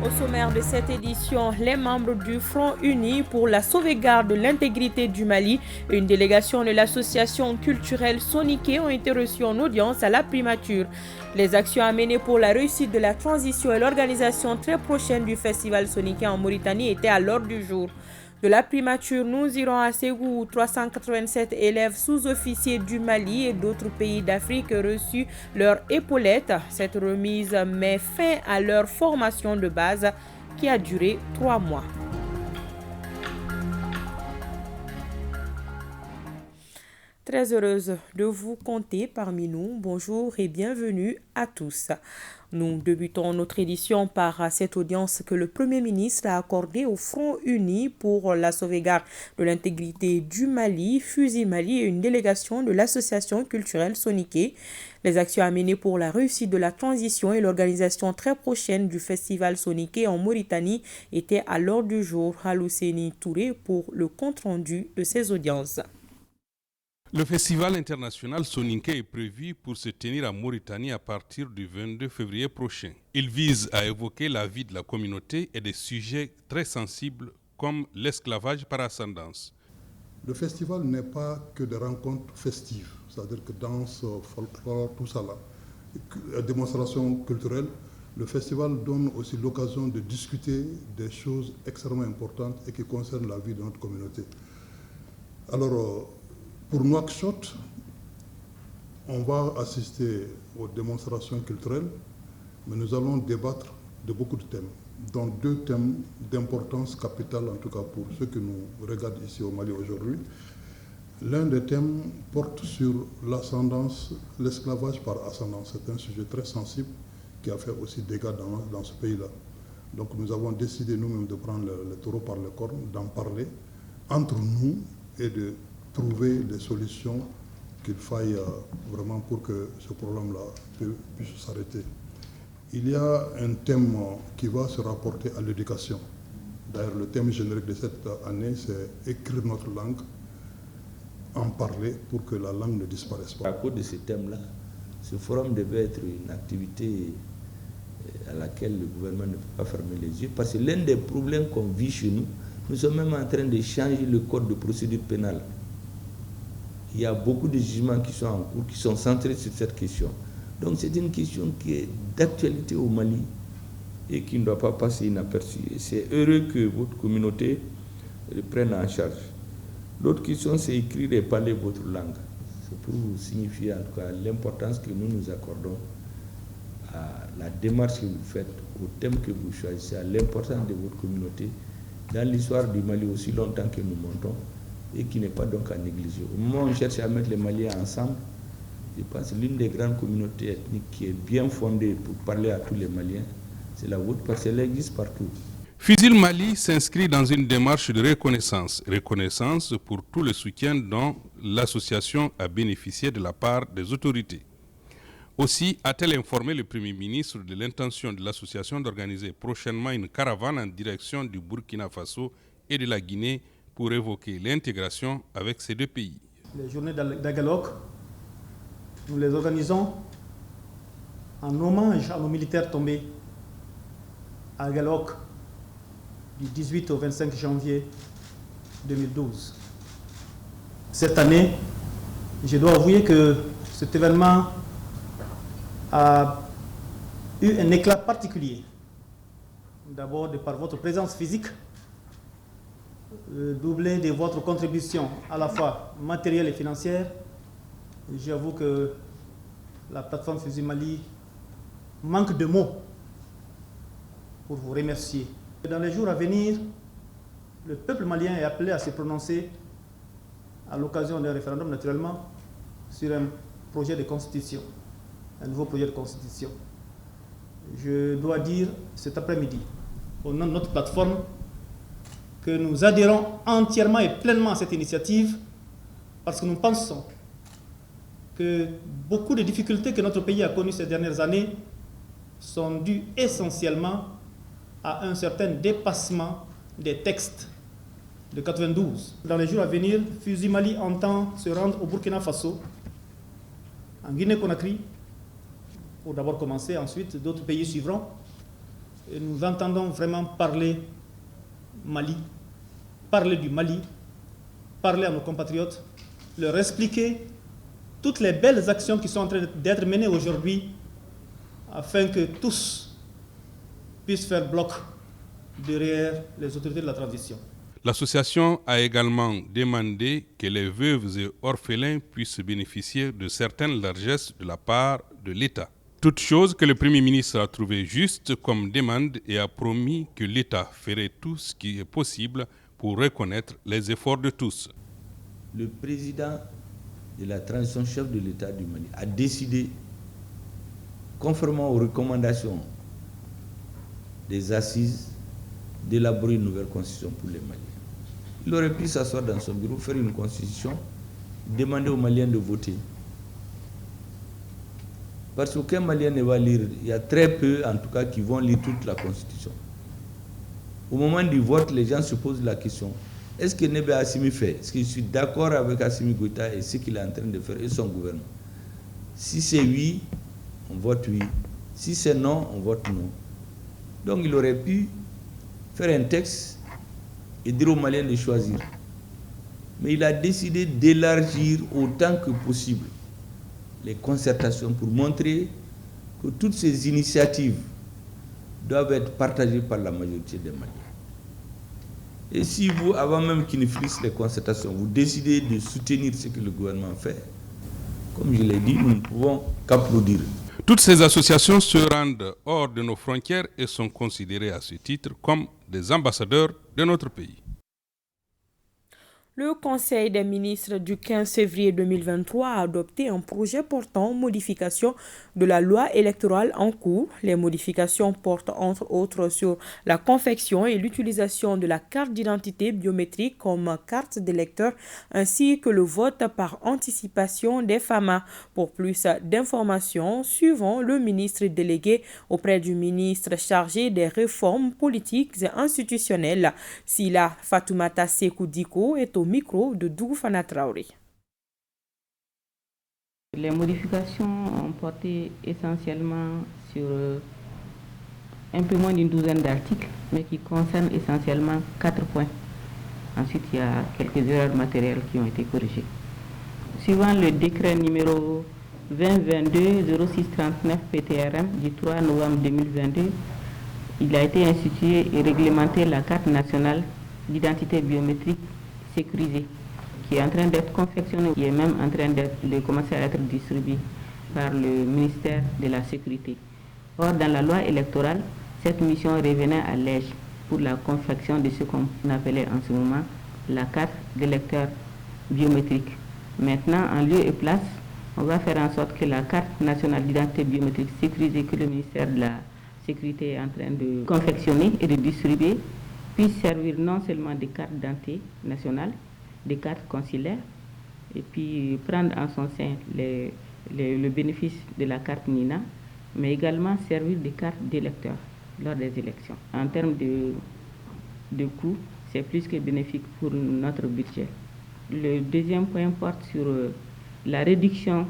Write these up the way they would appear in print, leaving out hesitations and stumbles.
Au sommaire de cette édition, les membres du Front uni pour la sauvegarde de l'intégrité du Mali et une délégation de l'association culturelle Soniké ont été reçus en audience à la primature. Les actions à mener pour la réussite de la transition et l'organisation très prochaine du festival Soniké en Mauritanie étaient à l'ordre du jour. De la primature, nous irons à Ségou où 387 élèves sous-officiers du Mali et d'autres pays d'Afrique reçus leur épaulette. Cette remise met fin à leur formation de base qui a duré 3 mois. Très heureuse de vous compter parmi nous. Bonjour et bienvenue à tous. Nous débutons notre édition par cette audience que le Premier ministre a accordée au Front uni pour la sauvegarde de l'intégrité du Mali, Fusil Mali et une délégation de l'association culturelle Soniké. Les actions à mener pour la réussite de la transition et l'organisation très prochaine du festival Soniké en Mauritanie étaient à l'ordre du jour. Halousseni Touré pour le compte-rendu de ces audiences. Le festival international Soninké est prévu pour se tenir en Mauritanie à partir du 22 février prochain. Il vise à évoquer la vie de la communauté et des sujets très sensibles comme l'esclavage par ascendance. Le festival n'est pas que des rencontres festives, c'est-à-dire que danse, folklore, tout ça là, démonstration culturelle. Le festival donne aussi l'occasion de discuter des choses extrêmement importantes et qui concernent la vie de notre communauté. Alors, pour Nouakchott, on va assister aux démonstrations culturelles, mais nous allons débattre de beaucoup de thèmes, dont 2 thèmes d'importance capitale, en tout cas pour ceux qui nous regardent ici au Mali aujourd'hui. L'un des thèmes porte sur l'ascendance, l'esclavage par ascendance. C'est un sujet très sensible qui a fait aussi dégâts dans ce pays-là. Donc nous avons décidé nous-mêmes de prendre le taureau par les cornes, d'en parler entre nous et de trouver des solutions qu'il faille vraiment pour que ce problème-là puisse s'arrêter. Il y a un thème qui va se rapporter à l'éducation. D'ailleurs, le thème générique de cette année, c'est écrire notre langue, en parler pour que la langue ne disparaisse pas. À cause de ce thème-là, ce forum devait être une activité à laquelle le gouvernement ne peut pas fermer les yeux, parce que l'un des problèmes qu'on vit chez nous, nous sommes même en train de changer le code de procédure pénale. Il y a beaucoup de jugements qui sont en cours, qui sont centrés sur cette question. Donc c'est une question qui est d'actualité au Mali et qui ne doit pas passer inaperçue. Et c'est heureux que votre communauté le prenne en charge. L'autre question, c'est écrire et parler votre langue. C'est pour vous signifier en tout cas l'importance que nous nous accordons à la démarche que vous faites, au thème que vous choisissez, à l'importance de votre communauté dans l'histoire du Mali aussi longtemps que nous montons, et qui n'est pas donc à négliger. Au moment où on cherche à mettre les Maliens ensemble, je pense que l'une des grandes communautés ethniques qui est bien fondée pour parler à tous les Maliens, c'est la vôtre, parce qu'elle existe partout. Fusil Mali s'inscrit dans une démarche de reconnaissance pour tout le soutien dont l'association a bénéficié de la part des autorités. Aussi a-t-elle informé le Premier ministre de l'intention de l'association d'organiser prochainement une caravane en direction du Burkina Faso et de la Guinée pour évoquer l'intégration avec ces 2 pays. Les journées d'Agalok, nous les organisons en hommage à nos militaires tombés à Agalok du 18 au 25 janvier 2012. Cette année, je dois avouer que cet événement a eu un éclat particulier. D'abord, de par votre présence physique, doublé de votre contribution à la fois matérielle et financière. J'avoue que la plateforme Fusil Mali manque de mots pour vous remercier. Dans les jours à venir, le peuple malien est appelé à se prononcer à l'occasion d'un référendum naturellement sur un projet de constitution, un nouveau projet de constitution. Je dois dire cet après-midi, au nom de notre plateforme, que nous adhérons entièrement et pleinement à cette initiative parce que nous pensons que beaucoup de difficultés que notre pays a connues ces dernières années sont dues essentiellement à un certain dépassement des textes de 92. Dans les jours à venir, Fusil Mali entend se rendre au Burkina Faso, en Guinée-Conakry, pour d'abord commencer, ensuite d'autres pays suivront. Et nous entendons vraiment parler Mali, parler du Mali, parler à nos compatriotes, leur expliquer toutes les belles actions qui sont en train d'être menées aujourd'hui afin que tous puissent faire bloc derrière les autorités de la transition. L'association a également demandé que les veuves et orphelins puissent bénéficier de certaines largesses de la part de l'État. Toute chose que le Premier ministre a trouvé juste comme demande et a promis que l'État ferait tout ce qui est possible pour reconnaître les efforts de tous. Le président de la transition, chef de l'État du Mali, a décidé, conformément aux recommandations des assises, d'élaborer une nouvelle constitution pour les Maliens. Il aurait pu s'asseoir dans son bureau, faire une constitution, demander aux Maliens de voter. Parce qu'aucun Malien ne va lire, il y a très peu en tout cas qui vont lire toute la constitution. Au moment du vote, les gens se posent la question, est-ce que Nebe Assimi fait? Est-ce que je suis d'accord avec Assimi Goïta et ce qu'il est en train de faire et son gouvernement? Si c'est oui, on vote oui. Si c'est non, on vote non. Donc il aurait pu faire un texte et dire aux Maliens de choisir. Mais il a décidé d'élargir autant que possible les concertations pour montrer que toutes ces initiatives doivent être partagées par la majorité des Maliens. Et si vous, avant même qu'il ne finisse les concertations, vous décidez de soutenir ce que le gouvernement fait, comme je l'ai dit, nous ne pouvons qu'applaudir. Toutes ces associations se rendent hors de nos frontières et sont considérées à ce titre comme des ambassadeurs de notre pays. Le Conseil des ministres du 15 février 2023 a adopté un projet portant modification de la loi électorale en cours. Les modifications portent entre autres sur la confection et l'utilisation de la carte d'identité biométrique comme carte d'électeur ainsi que le vote par anticipation des FAMA. Pour plus d'informations, suivons le ministre délégué auprès du ministre chargé des réformes politiques et institutionnelles. Sila Fatoumata Sekou Diko est au micro de Dougoufana Traoré. Les modifications ont porté essentiellement sur un peu moins d'une douzaine d'articles, mais qui concernent essentiellement 4 points. Ensuite, il y a quelques erreurs matérielles qui ont été corrigées. Suivant le décret numéro 2022-0639 PTRM du 3 novembre 2022, il a été institué et réglementé la carte nationale d'identité biométrique sécurisée, qui est en train d'être confectionnée, qui est même en train de commencer à être distribuée par le ministère de la Sécurité. Or, dans la loi électorale, cette mission revenait à l'EJ pour la confection de ce qu'on appelait en ce moment la carte d'électeur biométrique. Maintenant, en lieu et place, on va faire en sorte que la carte nationale d'identité biométrique sécurisée que le ministère de la Sécurité est en train de confectionner et de distribuer puisse servir non seulement des cartes d'identité nationale, des cartes consulaires, et puis prendre en son sein le bénéfice de la carte NINA, mais également servir des cartes d'électeurs lors des élections. En termes de coût, c'est plus que bénéfique pour notre budget. Le deuxième point porte sur la réduction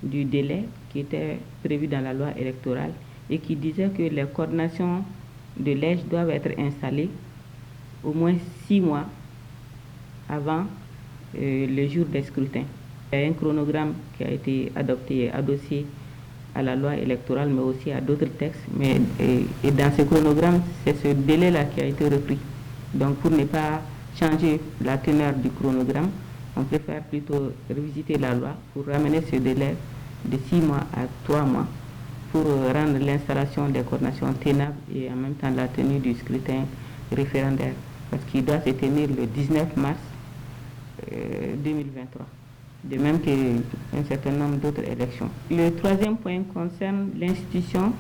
du délai qui était prévu dans la loi électorale et qui disait que les coordinations de l'EJ doivent être installées au moins 6 mois avant le jour des scrutins. Il y a un chronogramme qui a été adopté et adossé à la loi électorale, mais aussi à d'autres textes. Et dans ce chronogramme, c'est ce délai-là qui a été repris. Donc, pour ne pas changer la teneur du chronogramme, on préfère plutôt revisiter la loi pour ramener ce délai de 6 mois à 3 mois pour rendre l'installation des coordinations tenable et en même temps la tenue du scrutin référendaire, parce qu'il doit se tenir le 19 mars 2023, de même qu'un certain nombre d'autres élections. Le troisième point concerne l'institution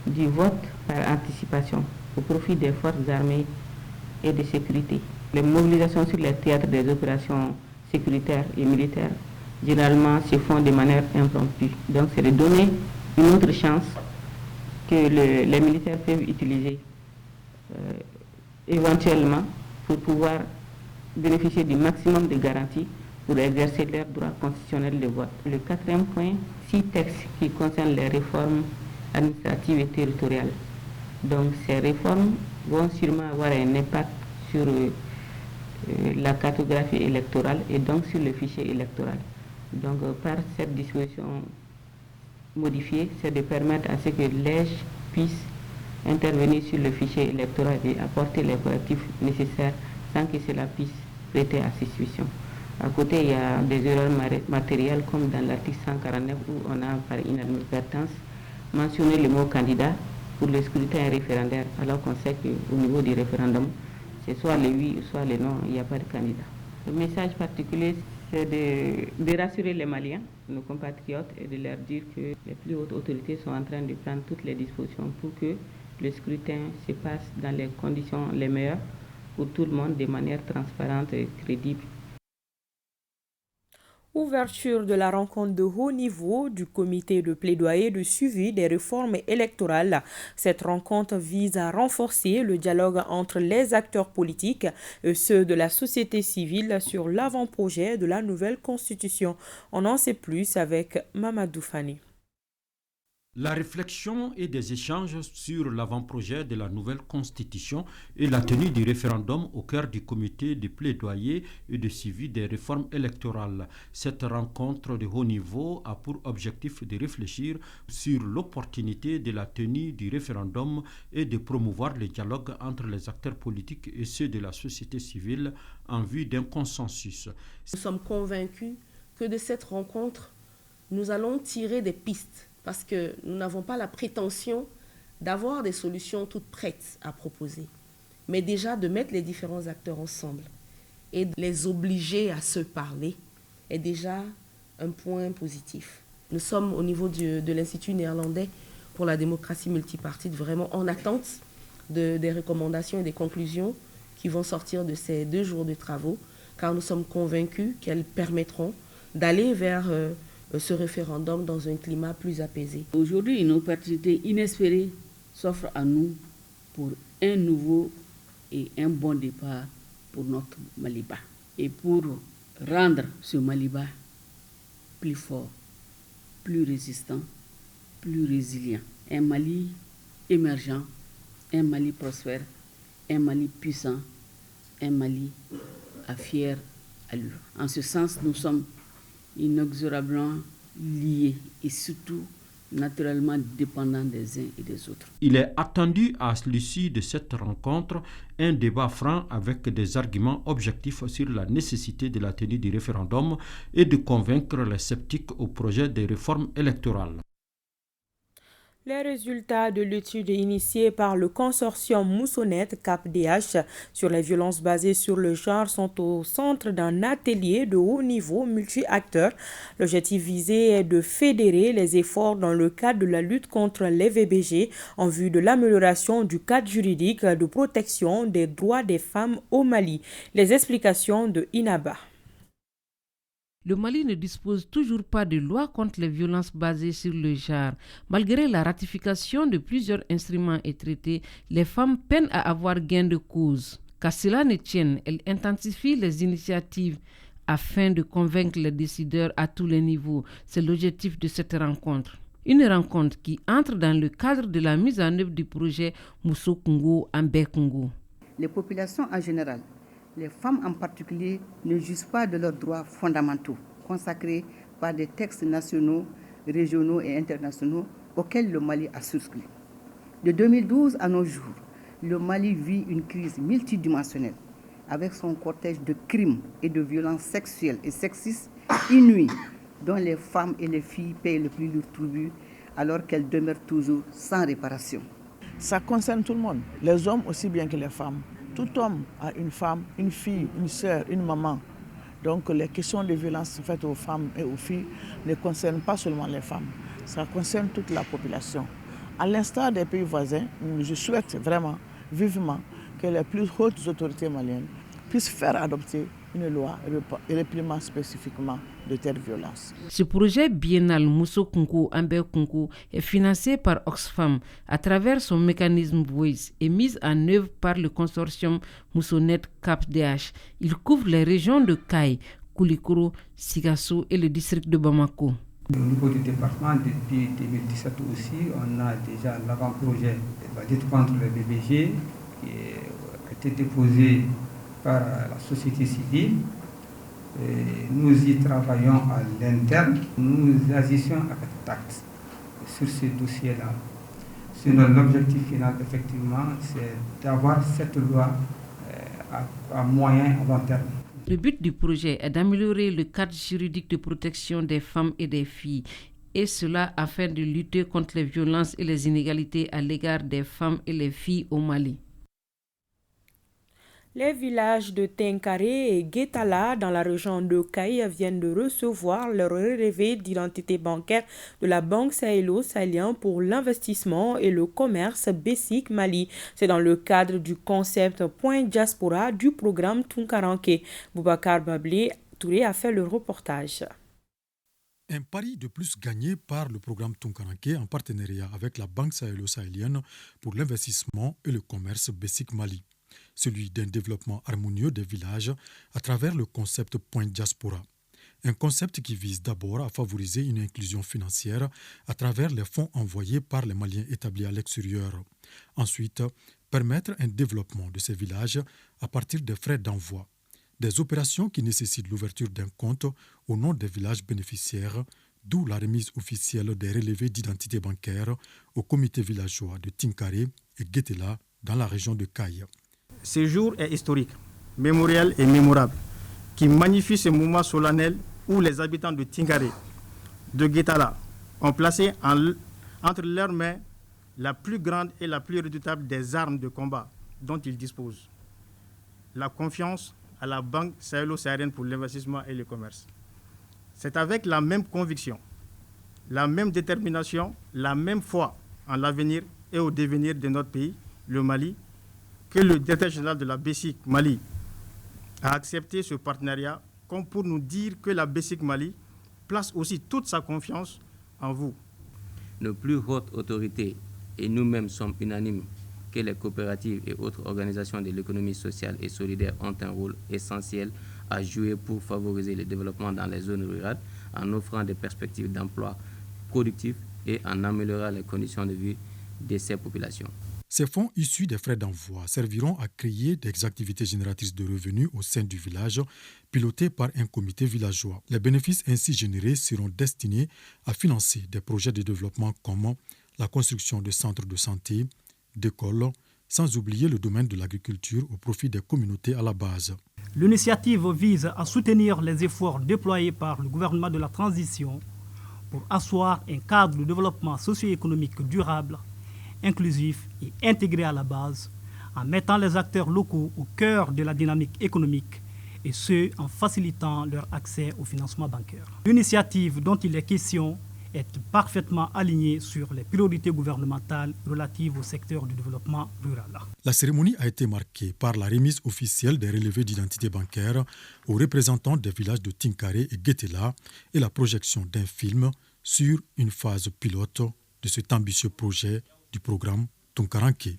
du vote par anticipation au profit des forces armées et de sécurité. Les mobilisations sur les théâtres des opérations sécuritaires et militaires généralement se font de manière impromptue. Donc c'est de donner une autre chance que les militaires peuvent utiliser éventuellement pour pouvoir bénéficier du maximum de garanties pour exercer leur droit constitutionnel de vote. Le quatrième point, 6 textes qui concernent les réformes administratives et territoriales. Donc ces réformes vont sûrement avoir un impact sur la cartographie électorale et donc sur le fichier électoral. Donc par cette disposition modifiée, c'est de permettre à ce que l'EJ puisse intervenir sur le fichier électoral et apporter les correctifs nécessaires sans que cela puisse prêter à suspicion. À côté, il y a des erreurs matérielles comme dans l'article 149 où on a par inadvertance mentionné le mot candidat pour le scrutin référendaire, alors qu'on sait qu'au niveau du référendum, c'est soit le oui ou soit le non, il n'y a pas de candidat. Le message particulier, c'est de rassurer les Maliens, nos compatriotes, et de leur dire que les plus hautes autorités sont en train de prendre toutes les dispositions pour que le scrutin se passe dans les conditions les meilleures pour tout le monde de manière transparente et crédible. Ouverture de la rencontre de haut niveau du comité de plaidoyer de suivi des réformes électorales. Cette rencontre vise à renforcer le dialogue entre les acteurs politiques et ceux de la société civile sur l'avant-projet de la nouvelle constitution. On en sait plus avec Mamadou Fani. La réflexion et des échanges sur l'avant-projet de la nouvelle constitution et la tenue du référendum au cœur du comité de plaidoyer et de suivi des réformes électorales. Cette rencontre de haut niveau a pour objectif de réfléchir sur l'opportunité de la tenue du référendum et de promouvoir le dialogue entre les acteurs politiques et ceux de la société civile en vue d'un consensus. Nous sommes convaincus que de cette rencontre, nous allons tirer des pistes. Parce que nous n'avons pas la prétention d'avoir des solutions toutes prêtes à proposer, mais déjà de mettre les différents acteurs ensemble et de les obliger à se parler est déjà un point positif. Nous sommes au niveau de l'Institut néerlandais pour la démocratie multipartite vraiment en attente des recommandations et des conclusions qui vont sortir de ces 2 jours de travaux, car nous sommes convaincus qu'elles permettront d'aller vers ce référendum dans un climat plus apaisé. Aujourd'hui, une opportunité inespérée s'offre à nous pour un nouveau et un bon départ pour notre Maliba. Et pour rendre ce Maliba plus fort, plus résistant, plus résilient. Un Mali émergent, un Mali prospère, un Mali puissant, un Mali à fière allure. En ce sens, nous sommes inexorablement liés et surtout naturellement dépendants des uns et des autres. Il est attendu à l'issue de cette rencontre un débat franc avec des arguments objectifs sur la nécessité de la tenue du référendum et de convaincre les sceptiques au projet de réforme électorale. Les résultats de l'étude initiée par le consortium Moussonet-CAP-DH sur les violences basées sur le genre sont au centre d'un atelier de haut niveau multi-acteurs. L'objectif visé est de fédérer les efforts dans le cadre de la lutte contre les VBG en vue de l'amélioration du cadre juridique de protection des droits des femmes au Mali. Les explications de Inaba. Le Mali ne dispose toujours pas de loi contre les violences basées sur le genre. Malgré la ratification de plusieurs instruments et traités, les femmes peinent à avoir gain de cause. Qu'à cela ne tienne, elle intensifie les initiatives afin de convaincre les décideurs à tous les niveaux. C'est l'objectif de cette rencontre. Une rencontre qui entre dans le cadre de la mise en œuvre du projet Mousso Congo Ambé Congo. Les populations en général, les femmes en particulier, ne jouissent pas de leurs droits fondamentaux consacrés par des textes nationaux, régionaux et internationaux auxquels le Mali a souscrit. De 2012 à nos jours, le Mali vit une crise multidimensionnelle avec son cortège de crimes et de violences sexuelles et sexistes inouïs dont les femmes et les filles payent le plus lourd tribut alors qu'elles demeurent toujours sans réparation. Ça concerne tout le monde, les hommes aussi bien que les femmes. Tout homme a une femme, une fille, une sœur, une maman. Donc les questions de violence faites aux femmes et aux filles ne concernent pas seulement les femmes, ça concerne toute la population. À l'instar des pays voisins, je souhaite vraiment, vivement, que les plus hautes autorités maliennes puissent faire adopter une loi réprimant spécifiquement de telles violences. Ce projet biennal Mousso Congo Ambé Congo est financé par Oxfam à travers son mécanisme Voice et mis en œuvre par le consortium Moussonet CAP-DH. Il couvre les régions de Kaï, Koulikoro, Sigasso et le district de Bamako. Au niveau du département, depuis 2017 aussi, on a déjà l'avant-projet de la lutte contre le BBG qui a été déposé par la société civile. Et nous y travaillons à l'interne. Nous agissons avec tact sur ce dossier-là. Sinon, l'objectif final, effectivement, c'est d'avoir cette loi à moyen et long terme. Le but du projet est d'améliorer le cadre juridique de protection des femmes et des filles, et cela afin de lutter contre les violences et les inégalités à l'égard des femmes et les filles au Mali. Les villages de Tenkaré et Guétala dans la région de Caï viennent de recevoir leur relevé d'identité bancaire de la Banque sahélo-sahélienne pour l'investissement et le commerce BESIC Mali. C'est dans le cadre du concept Point Diaspora du programme Tunkaranke. Boubacar Bablé Touré a fait le reportage. Un pari de plus gagné par le programme Tunkaranke en partenariat avec la Banque sahélo-sahélienne pour l'investissement et le commerce BESIC Mali. Celui d'un développement harmonieux des villages à travers le concept Point Diaspora. Un concept qui vise d'abord à favoriser une inclusion financière à travers les fonds envoyés par les Maliens établis à l'extérieur. Ensuite, permettre un développement de ces villages à partir des frais d'envoi. Des opérations qui nécessitent l'ouverture d'un compte au nom des villages bénéficiaires, d'où la remise officielle des relevés d'identité bancaire au comité villageois de Tinkaré et Guétela dans la région de Caï. Ce jour est historique, mémoriel et mémorable, qui magnifie ce moment solennel où les habitants de Tinkaré, de Guétala, ont placé entre leurs mains la plus grande et la plus redoutable des armes de combat dont ils disposent. La confiance à la Banque sahélo-sahélienne pour l'investissement et le commerce. C'est avec la même conviction, la même détermination, la même foi en l'avenir et au devenir de notre pays, le Mali, que le directeur général de la BESIC Mali a accepté ce partenariat comme pour nous dire que la BESIC Mali place aussi toute sa confiance en vous. Nos plus hautes autorités et nous-mêmes sommes unanimes que les coopératives et autres organisations de l'économie sociale et solidaire ont un rôle essentiel à jouer pour favoriser le développement dans les zones rurales en offrant des perspectives d'emploi productifs et en améliorant les conditions de vie de ces populations. Ces fonds issus des frais d'envoi serviront à créer des activités génératrices de revenus au sein du village, pilotées par un comité villageois. Les bénéfices ainsi générés seront destinés à financer des projets de développement comme la construction de centres de santé, d'écoles, sans oublier le domaine de l'agriculture au profit des communautés à la base. L'initiative vise à soutenir les efforts déployés par le gouvernement de la transition pour asseoir un cadre de développement socio-économique durable, inclusif et intégré à la base, en mettant les acteurs locaux au cœur de la dynamique économique et ce, en facilitant leur accès au financement bancaire. L'initiative dont il est question est parfaitement alignée sur les priorités gouvernementales relatives au secteur du développement rural. La cérémonie a été marquée par la remise officielle des relevés d'identité bancaire aux représentants des villages de Tinkaré et Guétela et la projection d'un film sur une phase pilote de cet ambitieux projet du programme Tunkaranke.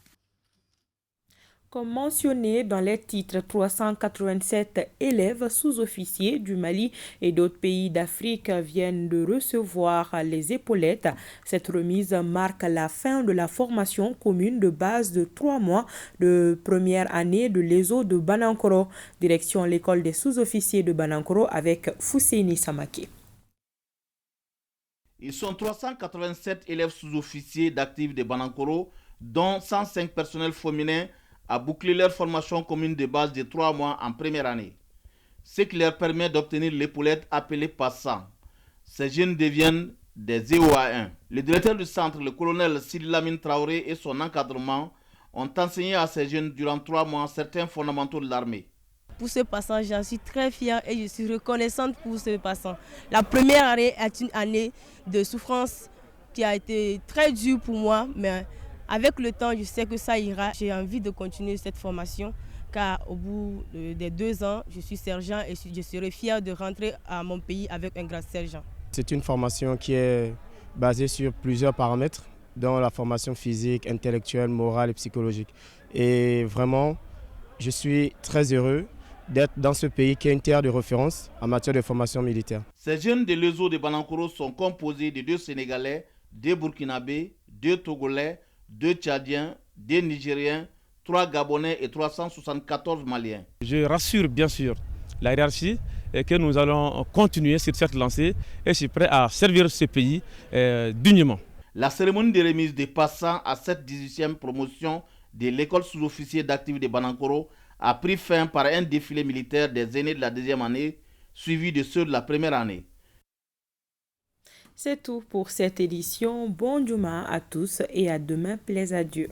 Comme mentionné dans les titres, 387 élèves sous-officiers du Mali et d'autres pays d'Afrique viennent de recevoir les épaulettes. Cette remise marque la fin de la formation commune de base de 3 mois de première année de l'ESO de Banankoro. Direction l'école des sous-officiers de Banankoro avec Fousseini Samake. Ils sont 387 élèves sous-officiers d'actifs de Banankoro, dont 105 personnels féminins à boucler leur formation commune de base de 3 mois en première année, ce qui leur permet d'obtenir l'épaulette appelée passant. Ces jeunes deviennent des EOA1. Le directeur du centre, le colonel Sidi Lamine Traoré et son encadrement ont enseigné à ces jeunes durant 3 mois certains fondamentaux de l'armée. Pour ce passant, j'en suis très fière et je suis reconnaissante pour ce passant. La première année est une année de souffrance qui a été très dure pour moi, mais avec le temps, je sais que ça ira. J'ai envie de continuer cette formation car au bout des 2 ans, je suis sergent et je serai fière de rentrer à mon pays avec un grade sergent. C'est une formation qui est basée sur plusieurs paramètres, dont la formation physique, intellectuelle, morale et psychologique. Et vraiment, je suis très heureux d'être dans ce pays qui est une terre de référence en matière de formation militaire. Ces jeunes de l'ESO de Banankoro sont composés de 2 Sénégalais, 2 Burkinabés, 2 Togolais, 2 Tchadiens, 2 Nigériens, 3 Gabonais et 374 Maliens. Je rassure bien sûr la hiérarchie et que nous allons continuer sur cette lancée et je suis prêt à servir ce pays dignement. La cérémonie de remise des passants à cette 18e promotion de l'école sous-officier d'actifs de Banankoro a pris fin par un défilé militaire des aînés de la 2e année, suivi de ceux de la 1re année. C'est tout pour cette édition. Bon Juma à tous et à demain, plaise à Dieu.